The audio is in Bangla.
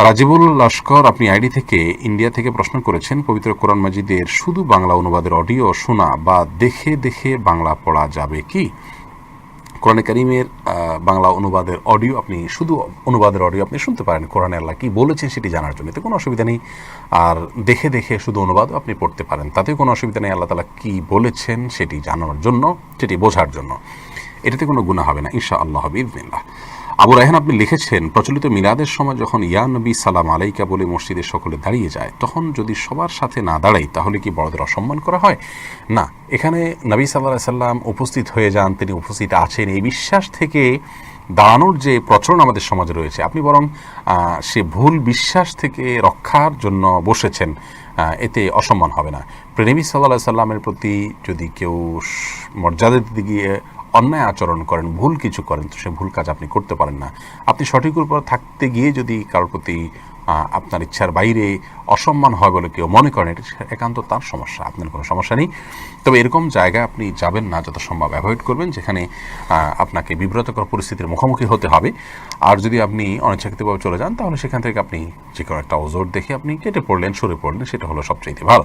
রাজিবুল লস্কর, আপনি আইডি থেকে ইন্ডিয়া থেকে প্রশ্ন করেছেন, পবিত্র কোরআন মাজিদের শুধু বাংলা অনুবাদের অডিও শোনা বা দেখে দেখে বাংলা পড়া যাবে কি? কোরআনে কারিমের বাংলা অনুবাদের অডিও আপনি শুধু অনুবাদের অডিও আপনি শুনতে পারেন, কোরআনে আল্লাহ কী বলেছেন সেটি জানার জন্য, এতে কোনো অসুবিধা নেই। আর দেখে দেখে শুধু অনুবাদও আপনি পড়তে পারেন, তাতেও কোনো অসুবিধা নেই। আল্লাহ তাআলা কী বলেছেন সেটি জানার জন্য, সেটি বোঝার জন্য, এটাতে কোনো গুনাহ হবে না ইনশাআল্লাহ বিইذনিল্লাহ। আবু রায়হান, আপনি লিখেছেন, প্রচলিত মিলাদের সময় যখন ইয়া নবী সালাম আলাইকা বলে মসজিদের সকলে দাঁড়িয়ে যায়, তখন যদি সবার সাথে না দাঁড়াই তাহলে কি বড়দের অসম্মান করা হয়? না, এখানে নবী সাল্লাল্লাহু আলাইহি সাল্লাম উপস্থিত হয়ে যান, তিনি উপস্থিত আছেন, এই বিশ্বাস থেকে দাঁড়ানোর যে প্রচলন আমাদের সমাজে রয়েছে, আপনি বরং সে ভুল বিশ্বাস থেকে রক্ষার জন্য বসেছেন, এতে অসম্মান হবে না। নবী সাল্লাল্লাহু আলাইহি সাল্লামের প্রতি যদি কেউ মর্যাদা দিতে গিয়ে অন্যায় আচরণ করেন, ভুল কিছু করেন, তো সে ভুল কাজ আপনি করতে পারেন না। আপনি সঠিকের উপর থাকতে গিয়ে যদি কারোর প্রতি আপনার ইচ্ছার বাইরে অসম্মান হয় বলে কেউ মনে করেন, এটা একান্ত তার সমস্যা, আপনার কোনো সমস্যা নেই। তবে এরকম জায়গায় আপনি যাবেন না, যত সম্ভব অ্যাভয়েড করবেন যেখানে আপনাকে বিব্রতকর পরিস্থিতির মুখোমুখি হতে হবে। আর যদি আপনি অনিচ্ছাকৃতভাবে চলে যান, তাহলে সেখান থেকে আপনি যে কোনো একটা ওজোর দেখে আপনি কেটে পড়লেন, সরে পড়লেন, সেটা হলো সবচেয়ে ভালো।